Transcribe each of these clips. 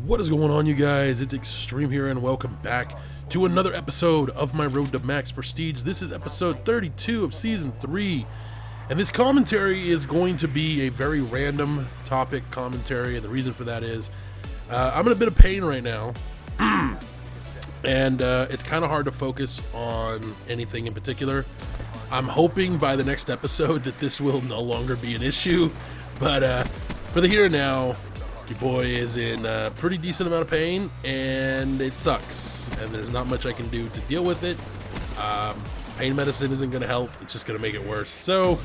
What is going on, you guys? It's Extreme here, and welcome back to another episode of my Road to Max Prestige. This is episode 32 of Season 3, and this commentary is going to be a very random topic commentary, and the reason for that is I'm in a bit of pain right now, and it's kind of hard to focus on anything in particular. I'm hoping by the next episode that this will no longer be an issue, but for the here and now, your boy is in a pretty decent amount of pain, and it sucks, and there's not much I can do to deal with it. Pain medicine isn't going to help, it's just going to make it worse. So,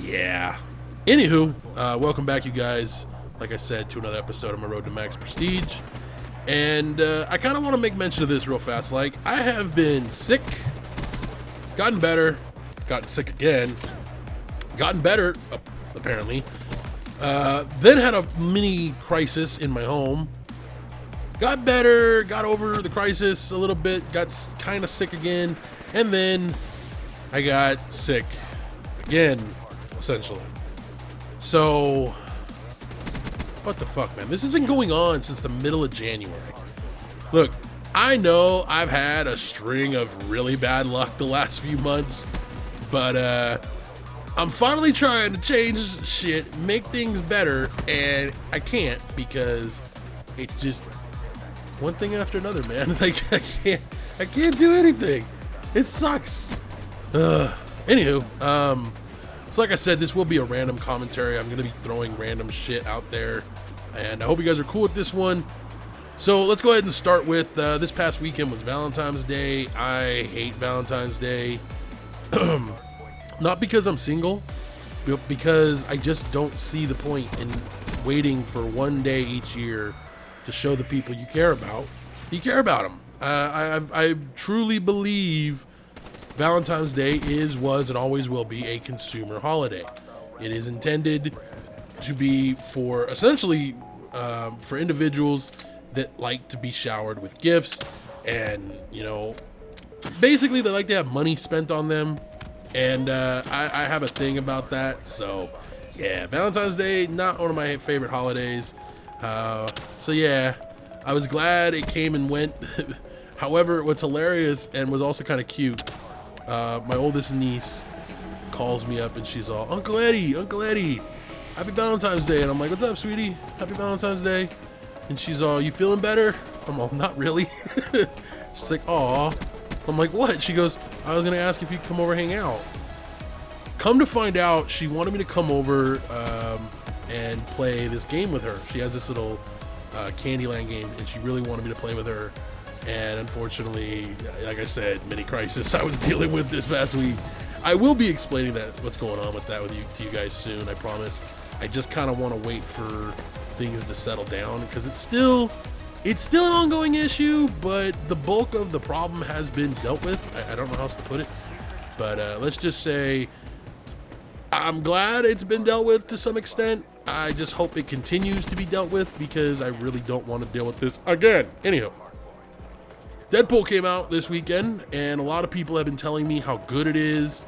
yeah. Anywho, welcome back, you guys, like I said, to another episode of my Road to Max Prestige. And I kind of want to make mention of this real fast. Like, I have been sick, gotten better, gotten sick again, gotten better, apparently. Then had a mini crisis in my home, got better, got over the crisis a little bit, got kind of sick again, and then I got sick again, essentially. So, what the fuck, man? This has been going on since the middle of January. Look, I know I've had a string of really bad luck the last few months, but, I'm finally trying to change shit, make things better, and I can't because it's just one thing after another, man. Like, I can't do anything. It sucks. Anywho, so like I said, this will be a random commentary. I'm gonna be throwing random shit out there, and I hope you guys are cool with this one. So let's go ahead and start with this past weekend was Valentine's Day. I hate Valentine's Day. Not because I'm single, but because I just don't see the point in waiting for one day each year to show the people you care about them. I truly believe Valentine's Day was, and always will be a consumer holiday. It is intended to be for, essentially, for individuals that like to be showered with gifts, and, you know, basically they like to have money spent on them. And I have a thing about that, so yeah, Valentine's Day, not one of my favorite holidays. So yeah, I was glad it came and went. However, what's hilarious and was also kind of cute, my oldest niece calls me up and she's all, Uncle Eddie, happy Valentine's Day. And I'm like, what's up, sweetie? Happy Valentine's Day. And she's all, you feeling better? I'm all, not really. She's like, aw. I'm like, what? She goes, I was gonna ask if you'd come over and hang out. Come to find out, she wanted me to come over and play this game with her. She has this little Candyland game, and she really wanted me to play with her. And unfortunately, like I said, mini crisis I was dealing with this past week. I will be explaining what's going on with that to you guys soon, I promise. I just kind of want to wait for things to settle down, because it's still an ongoing issue, but the bulk of the problem has been dealt with. I don't know how else to put it, but let's just say I'm glad it's been dealt with to some extent. I just hope it continues to be dealt with, because I really don't want to deal with this again. Anyhow, Deadpool came out this weekend, and a lot of people have been telling me how good it is.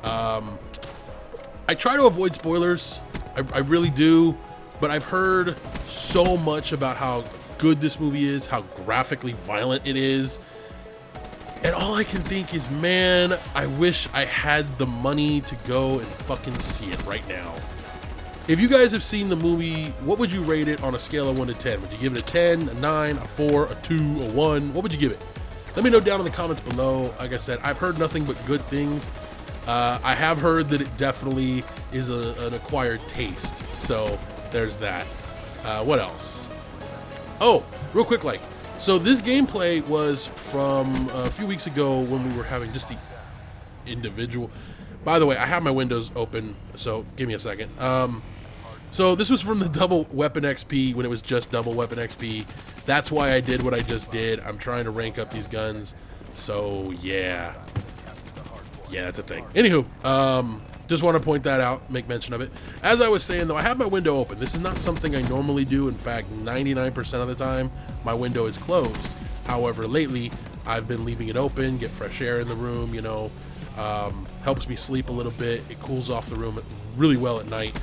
I try to avoid spoilers. I really do, but I've heard so much about how good this movie is, how graphically violent it is, and all I can think is, man, I wish I had the money to go and fucking see it right now. If you guys have seen the movie, what would you rate it on a scale of 1 to 10? Would you give it a 10, a 9, a 4, a 2, a 1? What would you give it? Let me know down in the comments below. Like I said, I've heard nothing but good things. I have heard that it definitely is an acquired taste, so there's that. What else? Oh, real quick, so this gameplay was from a few weeks ago when we were having just the individual. By the way, I have my windows open, so give me a second. So this was from the double weapon XP when it was just double weapon XP. That's why I did what I just did. I'm trying to rank up these guns, so yeah. Yeah, that's a thing. Anywho, just want to point that out, make mention of it. As I was saying, though, I have my window open. This is not something I normally do. In fact, 99% of the time, my window is closed. However, lately, I've been leaving it open, get fresh air in the room, you know. Helps me sleep a little bit. It cools off the room really well at night.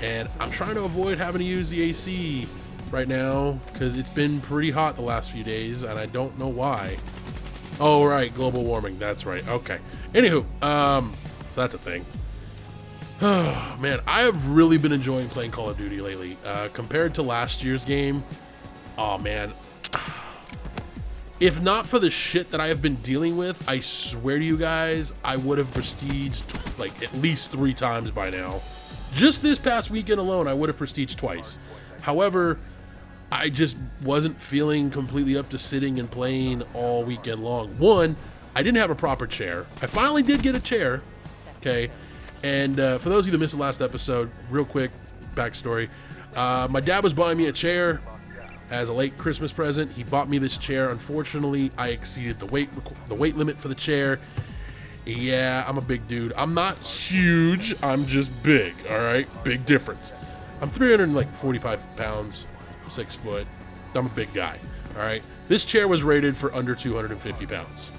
And I'm trying to avoid having to use the AC right now because it's been pretty hot the last few days, and I don't know why. Oh, right, global warming. That's right. Okay. Anywho, so that's a thing. Oh, man, I have really been enjoying playing Call of Duty lately. Compared to last year's game, oh, man. If not for the shit that I have been dealing with, I swear to you guys, I would have prestiged like at least 3 times by now. Just this past weekend alone, I would have prestiged twice. However, I just wasn't feeling completely up to sitting and playing all weekend long. One, I didn't have a proper chair. I finally did get a chair, okay? And for those of you that missed the last episode, real quick backstory. My dad was buying me a chair as a late Christmas present. He bought me this chair. Unfortunately, I exceeded the weight limit for the chair. Yeah, I'm a big dude. I'm not huge. I'm just big, all right? Big difference. I'm 345 pounds, 6 foot. I'm a big guy, all right? This chair was rated for under 250 pounds.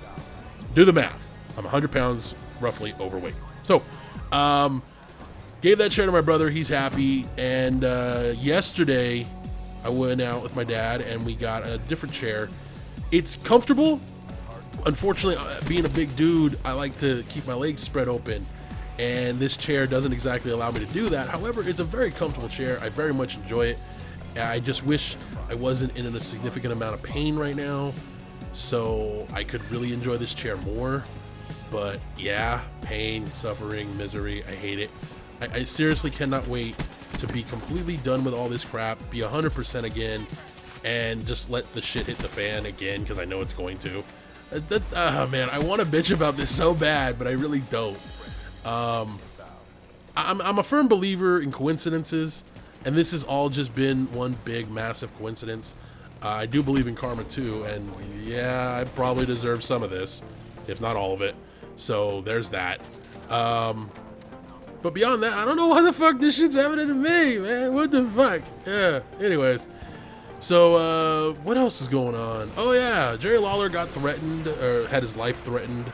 Do the math. I'm 100 pounds, roughly, overweight. So, gave that chair to my brother. He's happy. And yesterday, I went out with my dad, and we got a different chair. It's comfortable. Unfortunately, being a big dude, I like to keep my legs spread open, and this chair doesn't exactly allow me to do that. However, it's a very comfortable chair. I very much enjoy it. I just wish I wasn't in a significant amount of pain right now, so I could really enjoy this chair more. But yeah, pain, suffering, misery, I hate it. I seriously cannot wait to be completely done with all this crap, be 100% again, and just let the shit hit the fan again, because I know it's going to. Man, I want to bitch about this so bad, but I really don't. I'm a firm believer in coincidences, and this has all just been one big, massive coincidence. I do believe in karma, too, and yeah, I probably deserve some of this, if not all of it. So there's that. But beyond that, I don't know why the fuck this shit's happening to me, man. What the fuck? Yeah, anyways. So, what else is going on? Oh, yeah, Jerry Lawler got threatened, or had his life threatened,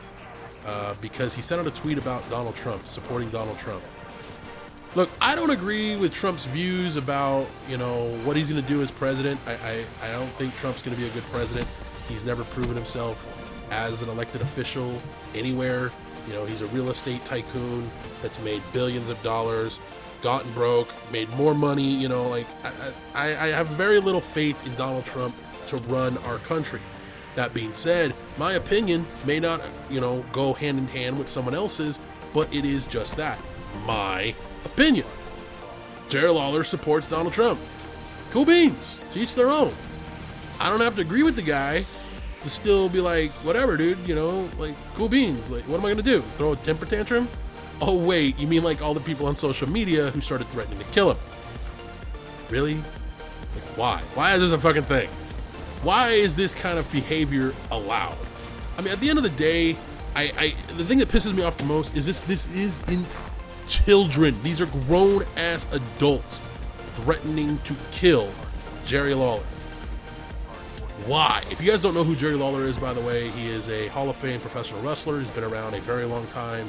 because he sent out a tweet about Donald Trump, supporting Donald Trump. Look, I don't agree with Trump's views about, you know, what he's going to do as president. I don't think Trump's going to be a good president. He's never proven himself as an elected official anywhere. You know, he's a real estate tycoon that's made billions of dollars, gotten broke, made more money. You know, like, I have very little faith in Donald Trump to run our country. That being said, my opinion may not, you know, go hand in hand with someone else's, but it is just that, my opinion. Jerry Lawler supports Donald Trump. Cool beans. To each their own. I don't have to agree with the guy to still be like, whatever, dude, you know, like, cool beans. Like, what am I gonna do? Throw a temper tantrum? Oh, wait, you mean like all the people on social media who started threatening to kill him? Really? Like, why? Why is this a fucking thing? Why is this kind of behavior allowed? I mean, at the end of the day, the thing that pisses me off the most is this isn't children. These are grown-ass adults threatening to kill Jerry Lawler. Why? If you guys don't know who Jerry Lawler is, by the way, he is a Hall of Fame professional wrestler. He's been around a very long time.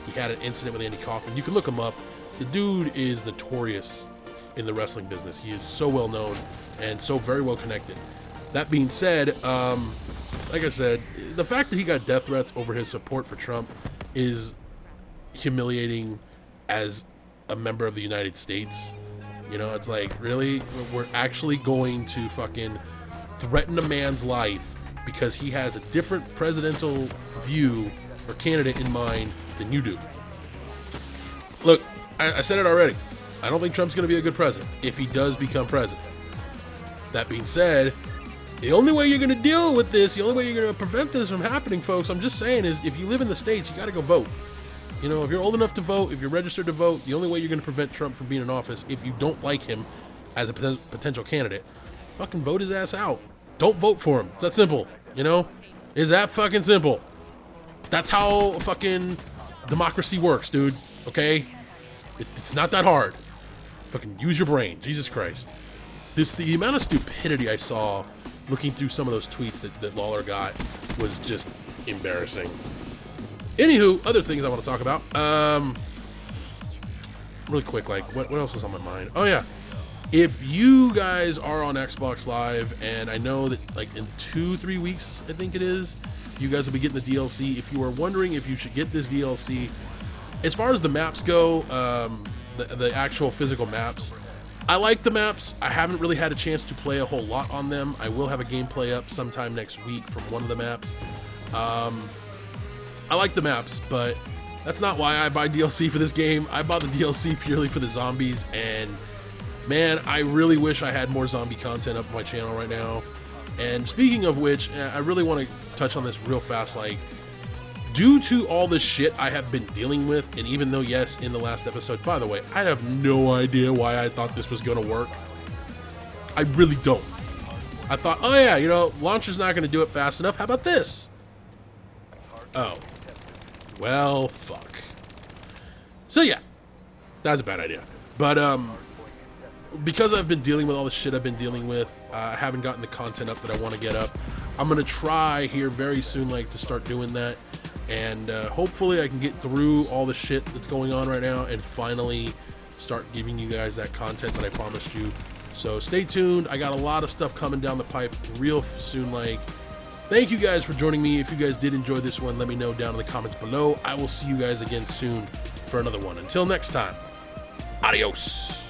He had an incident with Andy Kaufman. You can look him up. The dude is notorious in the wrestling business. He is so well known and so very well connected. That being said, like I said, the fact that he got death threats over his support for Trump is humiliating as a member of the United States. You know, it's like, really? We're actually going to fucking threaten a man's life because he has a different presidential view or candidate in mind than you do. Look, I said it already. I don't think Trump's going to be a good president if he does become president. That being said, the only way you're going to deal with this, the only way you're going to prevent this from happening, folks, I'm just saying, is if you live in the States, you got to go vote. You know, if you're old enough to vote, if you're registered to vote, the only way you're going to prevent Trump from being in office, if you don't like him as a potential candidate, fucking vote his ass out. Don't vote for him. It's that simple, you know? It's that fucking simple. That's how fucking democracy works, dude, okay? It's not that hard. Fucking use your brain. Jesus Christ. The amount of stupidity I saw looking through some of those tweets that Lawler got was just embarrassing. Anywho, other things I want to talk about. Really quick, like, what else is on my mind? Oh, yeah. If you guys are on Xbox Live, and I know that like in 2-3 weeks, I think it is, you guys will be getting the DLC. If you are wondering if you should get this DLC, as far as the maps go, the actual physical maps, I like the maps. I haven't really had a chance to play a whole lot on them. I will have a gameplay up sometime next week from one of the maps. I like the maps, but that's not why I buy DLC for this game. I bought the DLC purely for the zombies, and man, I really wish I had more zombie content up on my channel right now. And speaking of which, I really want to touch on this real fast. Like, due to all the shit I have been dealing with, and even though, yes, in the last episode, by the way, I have no idea why I thought this was going to work. I really don't. I thought, oh yeah, you know, launcher's not going to do it fast enough. How about this? Oh. Well, fuck. So yeah, that's a bad idea. But, because I've been dealing with all the shit I've been dealing with, I haven't gotten the content up that I want to get up. I'm going to try here very soon, like, to start doing that. And hopefully I can get through all the shit that's going on right now and finally start giving you guys that content that I promised you. So stay tuned. I got a lot of stuff coming down the pipe real soon. Like, thank you guys for joining me. If you guys did enjoy this one, let me know down in the comments below. I will see you guys again soon for another one. Until next time, adios.